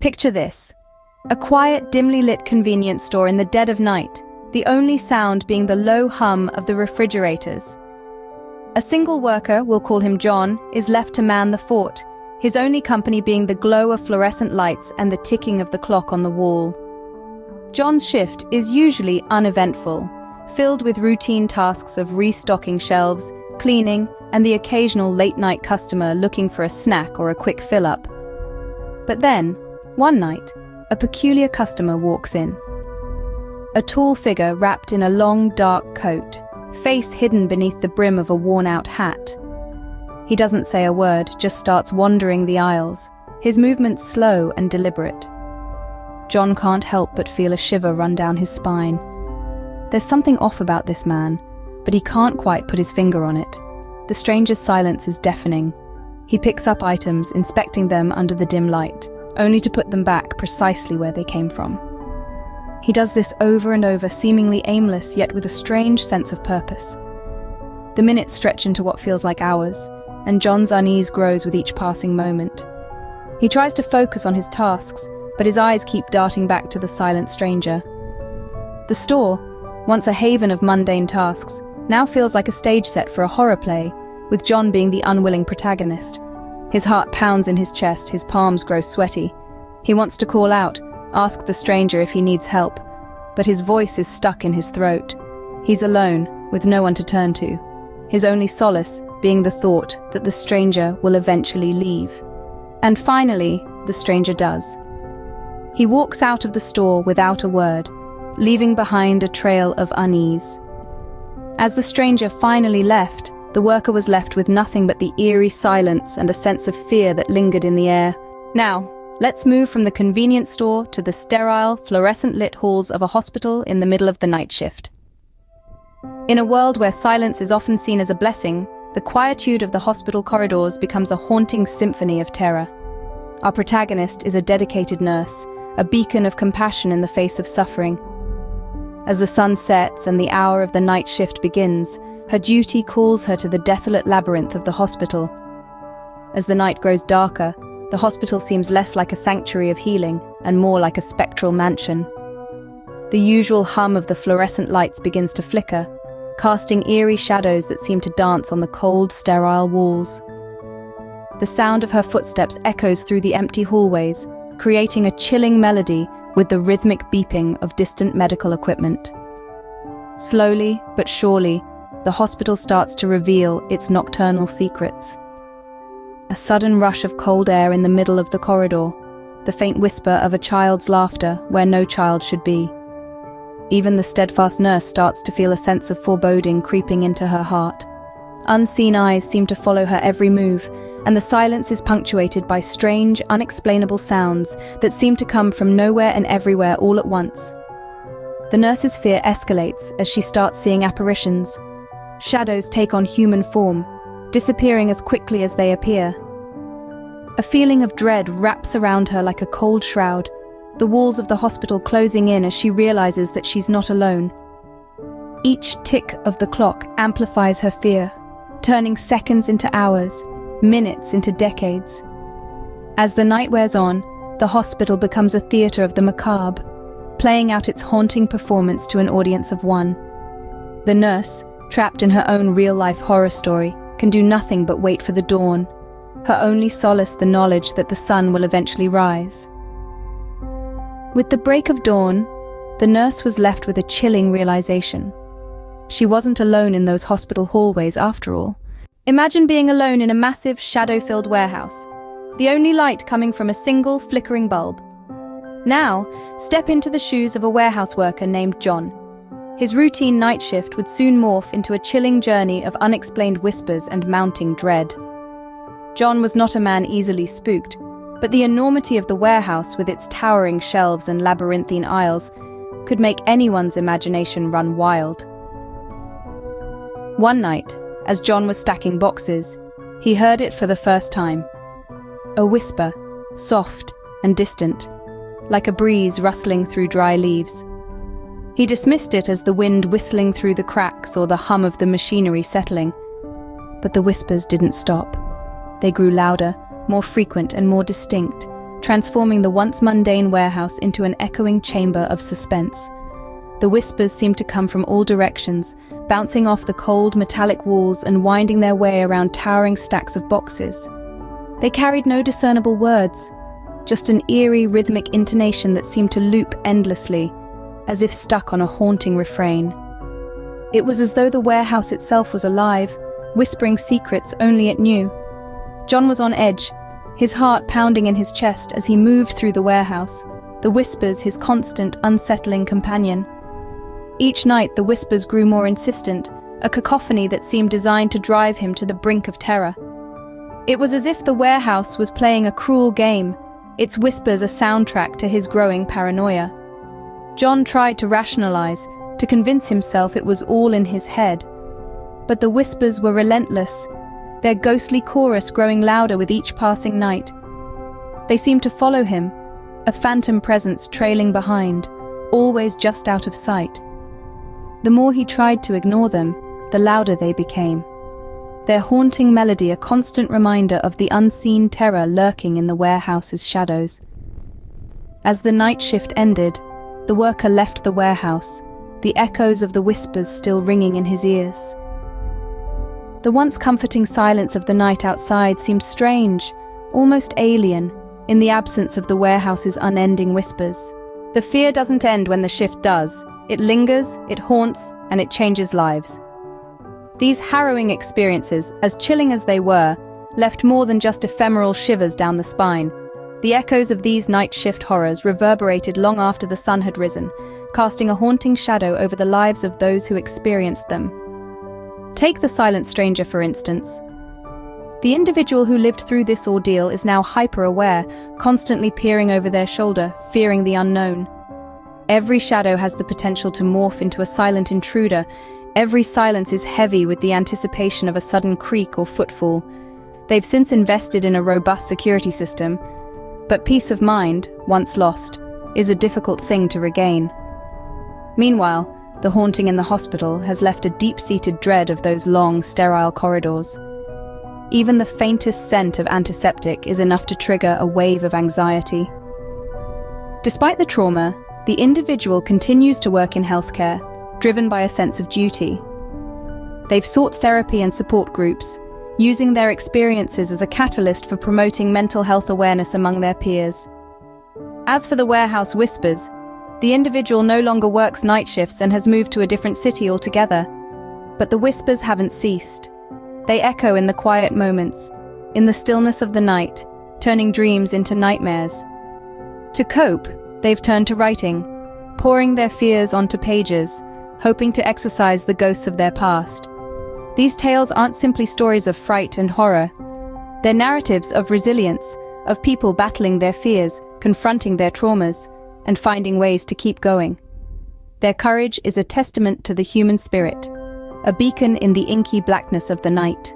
Picture this: a quiet, dimly lit convenience store in the dead of night, the only sound being the low hum of the refrigerators. A single worker, we'll call him John, is left to man the fort, his only company being the glow of fluorescent lights and the ticking of the clock on the wall. John's shift is usually uneventful, filled with routine tasks of restocking shelves, cleaning, and the occasional late-night customer looking for a snack or a quick fill-up. But then, one night, a peculiar customer walks in. A tall figure wrapped in a long, dark coat, face hidden beneath the brim of a worn-out hat. He doesn't say a word, just starts wandering the aisles, his movements slow and deliberate. John can't help but feel a shiver run down his spine. There's something off about this man, but he can't quite put his finger on it. The stranger's silence is deafening. He picks up items, inspecting them under the dim light, only to put them back precisely where they came from. He does this over and over, seemingly aimless, yet with a strange sense of purpose. The minutes stretch into what feels like hours, and John's unease grows with each passing moment. He tries to focus on his tasks, but his eyes keep darting back to the silent stranger. The store, once a haven of mundane tasks, now feels like a stage set for a horror play, with John being the unwilling protagonist. His heart pounds in his chest, his palms grow sweaty. He wants to call out, ask the stranger if he needs help, but his voice is stuck in his throat. He's alone, with no one to turn to, his only solace being the thought that the stranger will eventually leave. And finally, the stranger does. He walks out of the store without a word, leaving behind a trail of unease. As the stranger finally left, the worker was left with nothing but the eerie silence and a sense of fear that lingered in the air. Now, let's move from the convenience store to the sterile, fluorescent-lit halls of a hospital in the middle of the night shift. In a world where silence is often seen as a blessing, the quietude of the hospital corridors becomes a haunting symphony of terror. Our protagonist is a dedicated nurse, a beacon of compassion in the face of suffering. As the sun sets and the hour of the night shift begins, her duty calls her to the desolate labyrinth of the hospital. As the night grows darker, the hospital seems less like a sanctuary of healing and more like a spectral mansion. The usual hum of the fluorescent lights begins to flicker, casting eerie shadows that seem to dance on the cold, sterile walls. The sound of her footsteps echoes through the empty hallways, creating a chilling melody with the rhythmic beeping of distant medical equipment. Slowly but surely, the hospital starts to reveal its nocturnal secrets. A sudden rush of cold air in the middle of the corridor, the faint whisper of a child's laughter where no child should be. Even the steadfast nurse starts to feel a sense of foreboding creeping into her heart. Unseen eyes seem to follow her every move, and the silence is punctuated by strange, unexplainable sounds that seem to come from nowhere and everywhere all at once. The nurse's fear escalates as she starts seeing apparitions. Shadows take on human form, disappearing as quickly as they appear. A feeling of dread wraps around her like a cold shroud, the walls of the hospital closing in as she realizes that she's not alone. Each tick of the clock amplifies her fear, turning seconds into hours, minutes into decades. As the night wears on, the hospital becomes a theater of the macabre, playing out its haunting performance to an audience of one. The nurse, trapped in her own real-life horror story, can do nothing but wait for the dawn, her only solace the knowledge that the sun will eventually rise. With the break of dawn, the nurse was left with a chilling realization. She wasn't alone in those hospital hallways after all. Imagine being alone in a massive, shadow-filled warehouse, the only light coming from a single, flickering bulb. Now, step into the shoes of a warehouse worker named John. His routine night shift would soon morph into a chilling journey of unexplained whispers and mounting dread. John was not a man easily spooked, but the enormity of the warehouse with its towering shelves and labyrinthine aisles could make anyone's imagination run wild. One night, as John was stacking boxes, he heard it for the first time. A whisper, soft and distant, like a breeze rustling through dry leaves. He dismissed it as the wind whistling through the cracks or the hum of the machinery settling. But the whispers didn't stop. They grew louder, more frequent and more distinct, transforming the once mundane warehouse into an echoing chamber of suspense. The whispers seemed to come from all directions, bouncing off the cold, metallic walls and winding their way around towering stacks of boxes. They carried no discernible words, just an eerie, rhythmic intonation that seemed to loop endlessly, as if stuck on a haunting refrain. It was as though the warehouse itself was alive, whispering secrets only it knew. John was on edge, his heart pounding in his chest as he moved through the warehouse, the whispers his constant, unsettling companion. Each night the whispers grew more insistent, a cacophony that seemed designed to drive him to the brink of terror. It was as if the warehouse was playing a cruel game, its whispers a soundtrack to his growing paranoia. John tried to rationalize, to convince himself it was all in his head. But the whispers were relentless, their ghostly chorus growing louder with each passing night. They seemed to follow him, a phantom presence trailing behind, always just out of sight. The more he tried to ignore them, the louder they became. Their haunting melody a constant reminder of the unseen terror lurking in the warehouse's shadows. As the night shift ended, the worker left the warehouse, the echoes of the whispers still ringing in his ears. The once comforting silence of the night outside seemed strange, almost alien, in the absence of the warehouse's unending whispers. The fear doesn't end when the shift does. It lingers, it haunts, and it changes lives. These harrowing experiences, as chilling as they were, left more than just ephemeral shivers down the spine. The echoes of these night shift horrors reverberated long after the sun had risen, casting a haunting shadow over the lives of those who experienced them. Take the silent stranger, for instance. The individual who lived through this ordeal is now hyper-aware, constantly peering over their shoulder, fearing the unknown. Every shadow has the potential to morph into a silent intruder. Every silence is heavy with the anticipation of a sudden creak or footfall. They've since invested in a robust security system, but peace of mind, once lost, is a difficult thing to regain. Meanwhile, the haunting in the hospital has left a deep-seated dread of those long, sterile corridors. Even the faintest scent of antiseptic is enough to trigger a wave of anxiety. Despite the trauma, the individual continues to work in healthcare, driven by a sense of duty. They've sought therapy and support groups, using their experiences as a catalyst for promoting mental health awareness among their peers. As for the warehouse whispers, the individual no longer works night shifts and has moved to a different city altogether. But the whispers haven't ceased. They echo in the quiet moments, in the stillness of the night, turning dreams into nightmares. To cope, they've turned to writing, pouring their fears onto pages, hoping to exorcise the ghosts of their past. These tales aren't simply stories of fright and horror. They're narratives of resilience, of people battling their fears, confronting their traumas, and finding ways to keep going. Their courage is a testament to the human spirit, a beacon in the inky blackness of the night.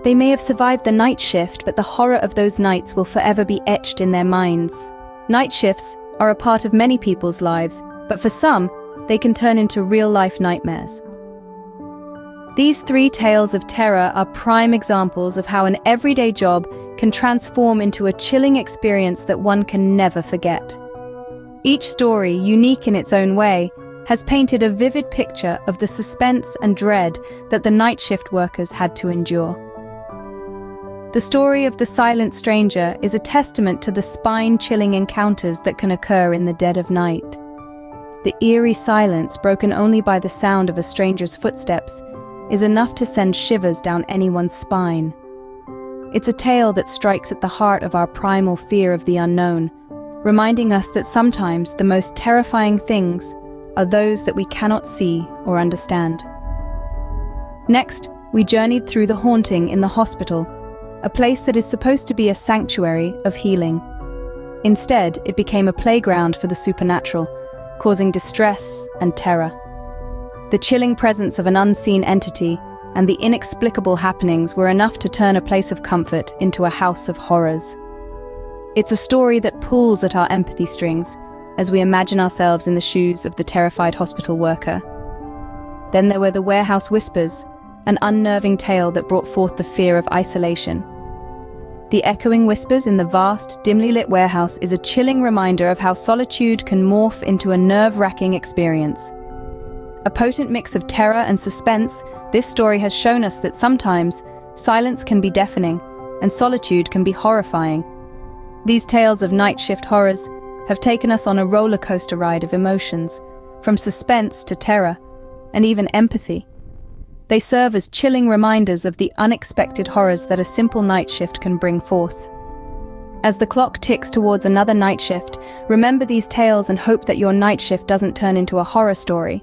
They may have survived the night shift, but the horror of those nights will forever be etched in their minds. Night shifts are a part of many people's lives, but for some, they can turn into real-life nightmares. These three tales of terror are prime examples of how an everyday job can transform into a chilling experience that one can never forget. Each story, unique in its own way, has painted a vivid picture of the suspense and dread that the night shift workers had to endure. The story of the silent stranger is a testament to the spine-chilling encounters that can occur in the dead of night. The eerie silence, broken only by the sound of a stranger's footsteps, is enough to send shivers down anyone's spine. It's a tale that strikes at the heart of our primal fear of the unknown, reminding us that sometimes the most terrifying things are those that we cannot see or understand. Next, we journeyed through the haunting in the hospital, a place that is supposed to be a sanctuary of healing. Instead, it became a playground for the supernatural, causing distress and terror. The chilling presence of an unseen entity and the inexplicable happenings were enough to turn a place of comfort into a house of horrors. It's a story that pulls at our empathy strings as we imagine ourselves in the shoes of the terrified hospital worker. Then there were the warehouse whispers, an unnerving tale that brought forth the fear of isolation. The echoing whispers in the vast, dimly lit warehouse is a chilling reminder of how solitude can morph into a nerve-wracking experience. A potent mix of terror and suspense, this story has shown us that sometimes silence can be deafening and solitude can be horrifying. These tales of night shift horrors have taken us on a roller coaster ride of emotions, from suspense to terror, and even empathy. They serve as chilling reminders of the unexpected horrors that a simple night shift can bring forth. As the clock ticks towards another night shift, remember these tales and hope that your night shift doesn't turn into a horror story.